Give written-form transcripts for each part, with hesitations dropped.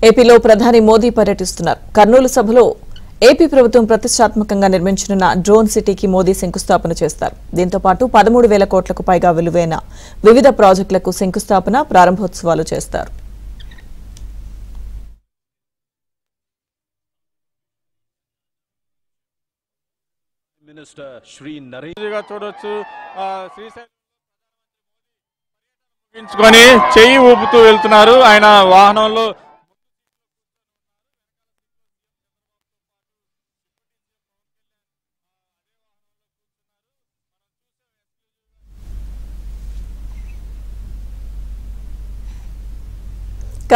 ఏపీలో ప్రధాని మోదీ పర్యటిస్తున్నారు. కర్నూలు సభలో ఏపీ ప్రభుత్వం ప్రతిష్టాత్మకంగా నిర్మించనున్న డ్రోన్ సిటీకి మోదీ శంకుస్థాపన చేస్తారు. దీంతో పాటు 13,000 కోట్లకు పైగా విలువైన వివిధ ప్రాజెక్టులకు శంకుస్థాపన, ప్రారంభోత్సవాలు చేస్తారు. మినిస్టర్ శ్రీ నరేంద్ర చూడొచ్చు. శ్రీశైలం చెయ్యి ఊపుతూ వెళ్తున్నారు. ఆయన వాహనంలో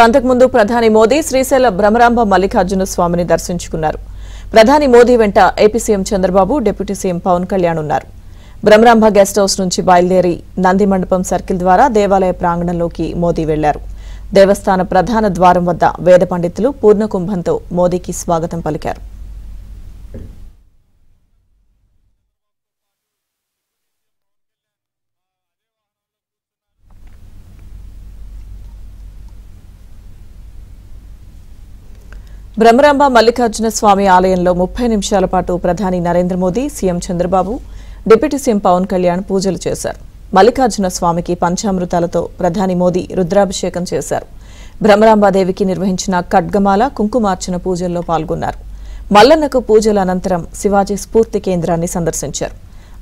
అంతకుముందు ప్రధాని మోదీ శ్రీశైల భ్రమరాంబ మల్లికార్జున స్వామిని దర్శించుకున్నారు. ప్రధాని మోదీ వెంట AP CM Chandrababu, deputy CM Pawan Kalyan ఉన్నారు. భ్రమరాంబ గెస్ట్ హౌస్ నుంచి బయలుదేరి నంది మండపం సర్కిల్ ద్వారా దేవాలయ ప్రాంగణంలోకి మోదీ వెళ్లారు. దేవస్థాన ప్రధాన ద్వారం వద్ద వేద పండితులు పూర్ణకుంభంతో మోదీకి స్వాగతం పలికారు. భ్రమరాంబ మల్లికార్జున స్వామి ఆలయంలో 30 నిమిషాల పాటు ప్రధాని Narendra Modi, CM Chandrababu, deputy CM Pawan Kalyan పూజలు చేశారు. మల్లికార్జున స్వామికి పంచామృతాలతో ప్రధాని మోదీ రుద్రాభిషేకం చేశారు. భ్రమరాంబాదేవికి నిర్వహించిన ఖడ్గమాల, కుంకుమార్చన పూజల్లో పాల్గొన్నారు. మల్లన్నకు పూజల అనంతరం శివాజీ స్ఫూర్తి కేంద్రాన్ని సందర్శించారు.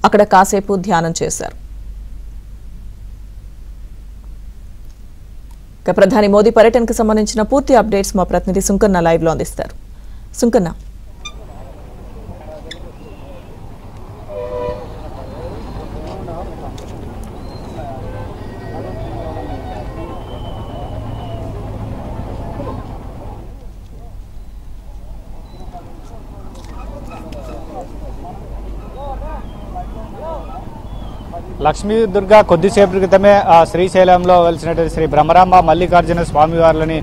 అక్కడ కాసేపు ధ్యానం చేశారు. ప్రధాని మోదీ పర్యటనకు సంబంధించిన పూర్తి అప్డేట్స్ మా ప్రతినిధి సుంకన్న లైవ్ లో అందిస్తారు. సుంకన్న, లక్ష్మీ దుర్గా కొద్దిసేపటి క్రితమే శ్రీశైలంలో వెలిసినటువంటి శ్రీ భ్రమరాంబ మల్లికార్జున స్వామివార్లని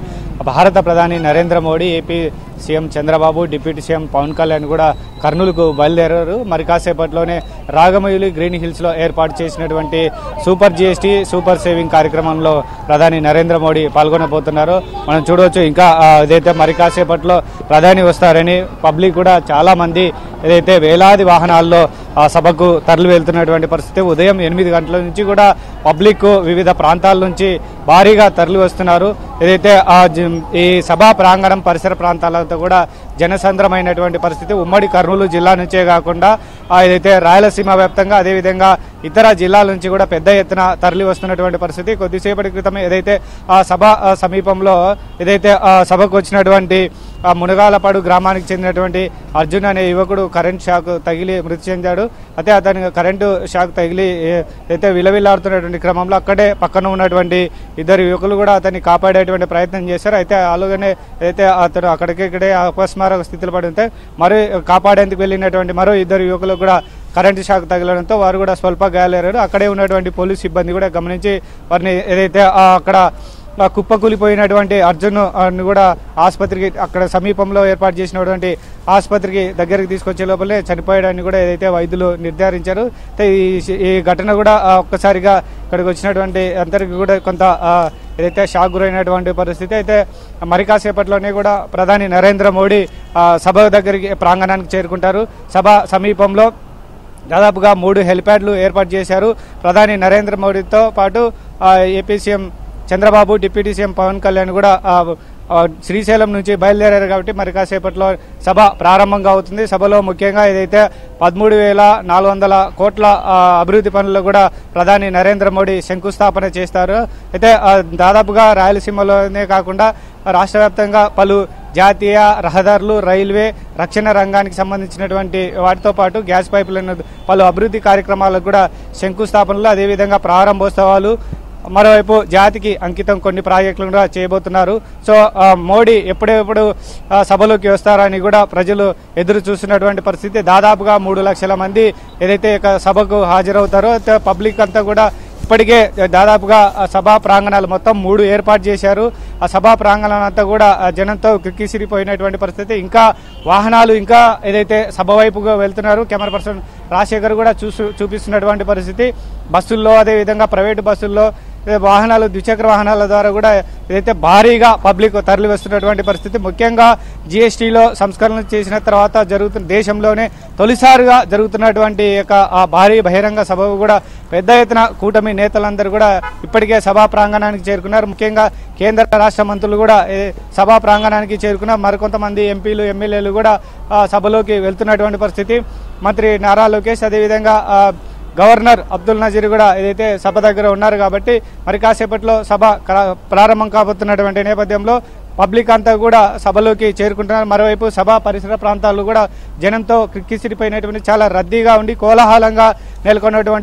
భారత ప్రధాని Narendra Modi, AP CM Chandrababu, deputy CM Pawan Kalyan కూడా కర్నూలుకు బయలుదేరారు. మరి కాసేపట్లోనే రాగమయూలి గ్రీన్ హిల్స్లో ఏర్పాటు చేసినటువంటి సూపర్ జీఎస్టీ సూపర్ సేవింగ్ కార్యక్రమంలో ప్రధాని నరేంద్ర మోడీ పాల్గొనబోతున్నారు. మనం చూడవచ్చు. ఇంకా ఏదైతే మరి కాసేపట్లో ప్రధాని వస్తారని పబ్లిక్ కూడా చాలా మంది ఏదైతే వేలాది వాహనాల్లో సభకు తరలి వెళ్తున్నటువంటి పరిస్థితి. ఉదయం 8 గంటల నుంచి కూడా పబ్లిక్ వివిధ ప్రాంతాల నుంచి భారీగా తరలి వస్తున్నారు. ఏదైతే ఈ సభా ప్రాంగణం పరిసర ప్రాంతాలతో కూడా జనసంద్రమైనటువంటి పరిస్థితి. ఉమ్మడి కర్నూలు జిల్లా నుంచే కాకుండా ఏదైతే రాయలసీమ వ్యాప్తంగా, అదేవిధంగా ఇతర జిల్లాల నుంచి కూడా పెద్ద ఎత్తున తరలి వస్తున్నటువంటి పరిస్థితి. కొద్దిసేపటి క్రితం ఏదైతే ఆ సభ సమీపంలో ఏదైతే సభకు వచ్చినటువంటి మునగాలపాడు గ్రామానికి చెందినటువంటి అర్జున్ అనే యువకుడు కరెంట్ షాక్ తగిలి మృతి చెందాడు. అయితే అతని కరెంటు షాక్ తగిలి అయితే విలవిల్లాడుతున్నటువంటి క్రమంలో అక్కడే పక్కన ఉన్నటువంటి 2 యువకులు కూడా అతన్ని కాపాడేటువంటి ప్రయత్నం చేశారు. అయితే అలాగనే అయితే అతను అక్కడికిక్కడే అపస్మారక స్థితిలో పడి ఉంటే మరి కాపాడేందుకు వెళ్ళినటువంటి మరో 2 యువకులు కూడా కరెంటు షాక్ తగలడంతో వారు కూడా స్వల్ప గాయాలయ్యారు. అక్కడే ఉన్నటువంటి పోలీసు సిబ్బంది కూడా గమనించి వారిని ఏదైతే అక్కడ కుప్పకూలిపోయినటువంటి అర్జున్ కూడా ఆసుపత్రికి, అక్కడ సమీపంలో ఏర్పాటు చేసినటువంటి ఆసుపత్రికి దగ్గరికి తీసుకొచ్చే లోపలే చనిపోయాడని కూడా ఏదైతే వైద్యులు నిర్ధారించారు. అయితే ఈ ఘటన కూడా ఒక్కసారిగా ఇక్కడికి వచ్చినటువంటి అందరికీ కూడా కొంత ఏదైతే షాక్ గురైనటువంటి పరిస్థితి. అయితే మరి కాసేపట్లోనే కూడా ప్రధాని నరేంద్ర మోడీ సభ దగ్గరికి ప్రాంగణానికి చేరుకుంటారు. సభ సమీపంలో దాదాపుగా 3 హెలిప్యాడ్లు ఏర్పాటు చేశారు. ప్రధాని నరేంద్ర మోడీతో పాటు AP CM Chandrababu, deputy CM Pawan Kalyan కూడా శ్రీశైలం నుంచి బయలుదేరారు. కాబట్టి మరి కాసేపట్లో సభ ప్రారంభంగా అవుతుంది. సభలో ముఖ్యంగా ఏదైతే 13,400 కోట్ల అభివృద్ధి పనులు కూడా ప్రధాని నరేంద్ర మోడీ శంకుస్థాపన చేస్తారు. అయితే దాదాపుగా రాయలసీమలోనే కాకుండా రాష్ట్ర వ్యాప్తంగా పలు జాతీయ రహదారులు, రైల్వే, రక్షణ రంగానికి సంబంధించినటువంటి వాటితో పాటు గ్యాస్ పైపులైన పలు అభివృద్ధి కార్యక్రమాలకు కూడా శంకుస్థాపనలు, అదేవిధంగా ప్రారంభోత్సవాలు, మరోవైపు జాతికి అంకితం కొన్ని ప్రాజెక్టులు కూడా చేయబోతున్నారు. సో మోడీ ఎప్పుడెప్పుడు సభలోకి వస్తారని కూడా ప్రజలు ఎదురు చూస్తున్నటువంటి పరిస్థితి. దాదాపుగా 3 లక్షల మంది ఏదైతే సభకు హాజరవుతారో పబ్లిక్ అంతా కూడా ఇప్పటికే దాదాపుగా సభా ప్రాంగణాలు మొత్తం 3 ఏర్పాటు చేశారు. ఆ సభా ప్రాంగణం అంతా కూడా జనంతో కిక్కిసిరిపోయినటువంటి పరిస్థితి. ఇంకా వాహనాలు ఇంకా ఏదైతే సభ వైపుగా వెళ్తున్నారు. కెమెరా పర్సన్ రాజశేఖర్ కూడా చూపిస్తున్నటువంటి పరిస్థితి. బస్సుల్లో, అదేవిధంగా ప్రైవేటు బస్సుల్లో వాహనాలు ద్విచక్ర వాహనాల ద్వారా కూడా ఏదైతే భారీగా పబ్లిక్ తరలి వస్తున్నటువంటి పరిస్థితి. ముఖ్యంగా జిఎస్టీలో సంస్కరణలు చేసిన తర్వాత జరుగుతున్న దేశంలోనే తొలిసారిగా జరుగుతున్నటువంటి యొక్క ఆ భారీ బహిరంగ సభకు కూడా పెద్ద ఎత్తున కూటమి నేతలందరూ కూడా ఇప్పటికే సభా ప్రాంగణానికి చేరుకున్నారు. ముఖ్యంగా కేంద్ర రాష్ట్ర మంత్రులు కూడా సభా ప్రాంగణానికి చేరుకున్నారు. మరికొంతమంది ఎంపీలు ఎమ్మెల్యేలు కూడా సభలోకి వెళ్తున్నటువంటి పరిస్థితి. మంత్రి నారా లోకేష్, అదేవిధంగా గవర్నర్ అబ్దుల్ నజీర్ కూడా ఏదైతే సభ దగ్గర ఉన్నారు కాబట్టి మరి కాసేపట్లో సభ ప్రారంభం కాబోతున్నటువంటి నేపథ్యంలో పబ్లిక్ అంతా కూడా సభలోకి చేరుకుంటున్నారు. మరోవైపు సభ పరిసర ప్రాంతాలు కూడా జనంతో కిక్కిసిరిపోయినటువంటి చాలా రద్దీగా ఉండి కోలాహలంగా నెలకొన్నటువంటి